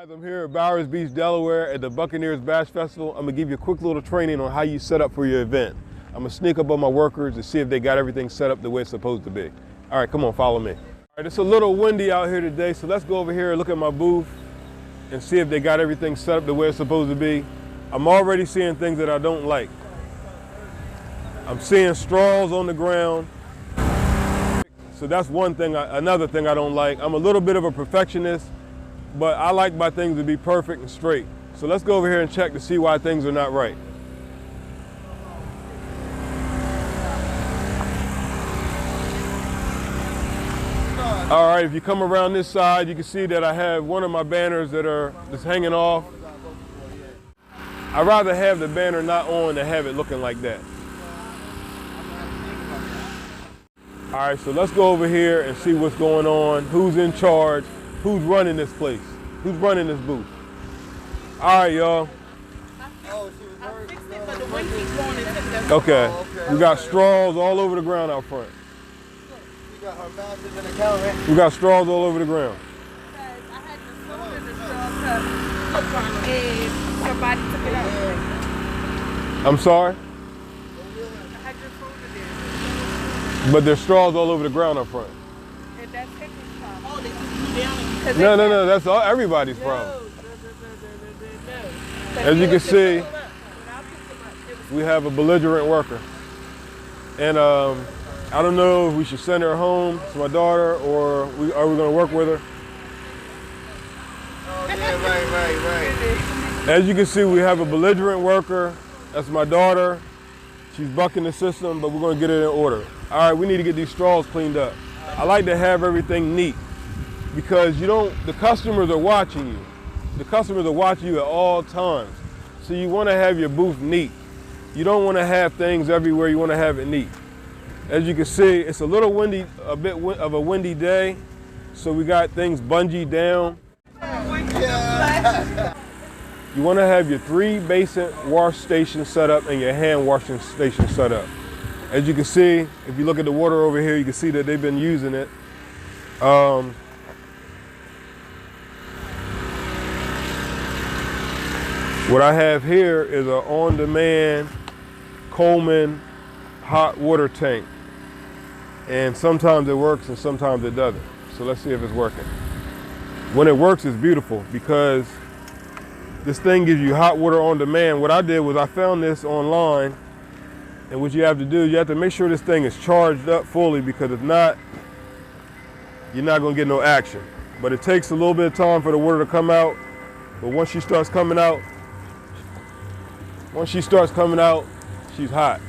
Guys, I'm here at Bowers Beach, Delaware at the Buccaneers Bash Festival. I'm gonna give you a quick little training on how you set up for your event. I'm gonna sneak up on my workers and see if they got everything set up the way it's supposed to be. All right, come on, follow me. All right, it's a little windy out here today, so let's go over here and look at my booth and see if they got everything set up the way it's supposed to be. I'm already seeing things that I don't like. I'm seeing straws on the ground. So that's one thing, another thing I don't like. I'm a little bit of a perfectionist, but I like my things to be perfect and straight. So let's go over here and check to see why things are not right. All right, if you come around this side, you can see that I have one of my banners that's hanging off. I'd rather have the banner not on than have it looking like that. All right, so let's go over here and see what's going on, who's in charge, who's running this place, who's running this booth. All right, y'all. Okay, we got straws all over the ground out front. We got straws all over the ground. Somebody took it out. I'm sorry? But there's straws all over the ground up front. And that's Hickory's problem. Oh, they took you down. No, that's everybody's problem. No. As you can see, we have a belligerent worker. And I don't know if we should send her home to my daughter or are we gonna work with her? Oh yeah, right. As you can see, we have a belligerent worker. That's my daughter. She's bucking the system, but we're gonna get it in order. All right, we need to get these straws cleaned up. I like to have everything neat because the customers are watching you. The customers are watching you at all times. So you wanna have your booth neat. You don't wanna have things everywhere, you wanna have it neat. As you can see, it's a little windy, a bit of a windy day. So we got things bungeed down. You want to have your 3 basin wash stations set up and your hand washing station set up. As you can see, if you look at the water over here, you can see that they've been using it. What I have here is an on-demand Coleman hot water tank. And sometimes it works and sometimes it doesn't. So let's see if it's working. When it works, it's beautiful because this thing gives you hot water on demand. What I did was I found this online, and what you have to do is you have to make sure this thing is charged up fully because if not, you're not gonna get no action. But it takes a little bit of time for the water to come out, but once she starts coming out, she's hot.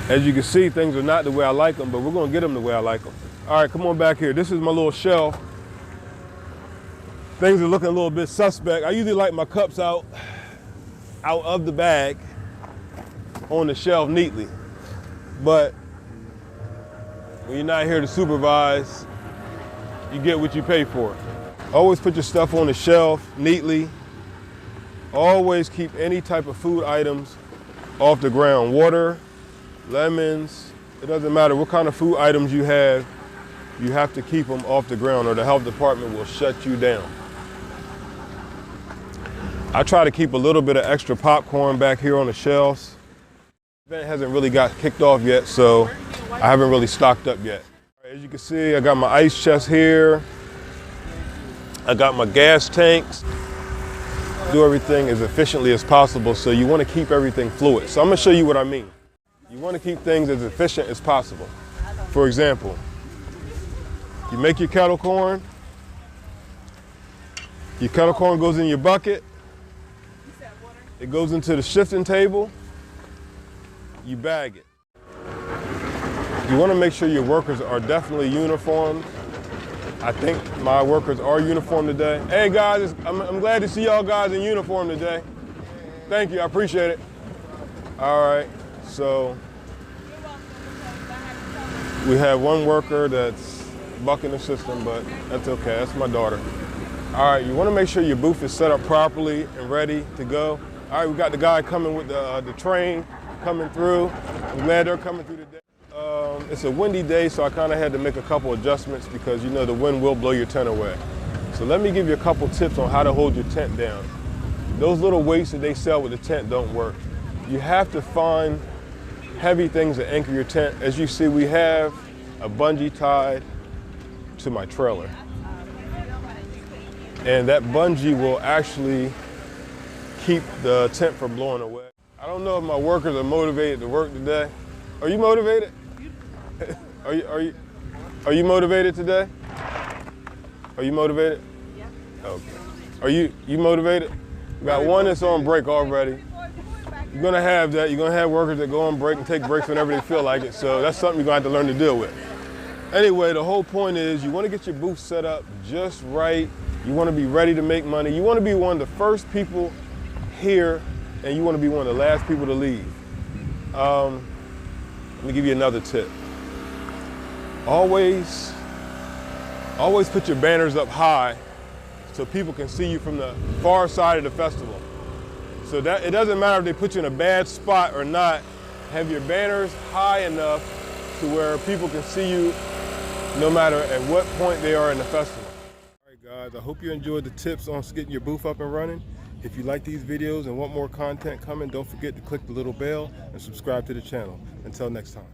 As you can see, things are not the way I like them, but we're gonna get them the way I like them. All right, come on back here. This is my little shelf. Things are looking a little bit suspect. I usually like my cups out of the bag on the shelf neatly. But when you're not here to supervise, you get what you pay for. Always put your stuff on the shelf neatly. Always keep any type of food items off the ground. Water, lemons, it doesn't matter what kind of food items you have to keep them off the ground or the health department will shut you down. I try to keep a little bit of extra popcorn back here on the shelves. The event hasn't really got kicked off yet, so I haven't really stocked up yet. As you can see, I got my ice chest here. I got my gas tanks. Do everything as efficiently as possible, so you want to keep everything fluid. So I'm going to show you what I mean. You want to keep things as efficient as possible. For example, you make your kettle corn. Your kettle corn goes in your bucket. It goes into the shifting table. You bag it. You want to make sure your workers are definitely uniformed. I think my workers are uniformed today. Hey guys, I'm glad to see y'all guys in uniform today. Thank you, I appreciate it. All right, so we have one worker that's bucking the system, but that's okay, that's my daughter. All right, you want to make sure your booth is set up properly and ready to go. All right, we got the guy coming with the train coming through. I'm glad they're coming through today. It's a windy day, so I kind of had to make a couple adjustments because, you know, the wind will blow your tent away. So let me give you a couple tips on how to hold your tent down. Those little weights that they sell with the tent don't work. You have to find heavy things to anchor your tent. As you see, we have a bungee tied to my trailer. And that bungee will actually keep the tent from blowing away. I don't know if my workers are motivated to work today. Are you motivated? Are you motivated today? Are you motivated? Yeah. Okay. Are you motivated? We got one that's on break already. You're gonna have that. You're gonna have workers that go on break and take breaks whenever they feel like it. So that's something you're gonna have to learn to deal with. Anyway, the whole point is you want to get your booth set up just right. You want to be ready to make money. You want to be one of the first people here, and you want to be one of the last people to leave. Let me give you another tip. Always put your banners up high so people can see you from the far side of the festival. So that it doesn't matter if they put you in a bad spot or not. Have your banners high enough to where people can see you no matter at what point they are in the festival. All right, guys, I hope you enjoyed the tips on getting your booth up and running. If you like these videos and want more content coming, don't forget to click the little bell and subscribe to the channel. Until next time.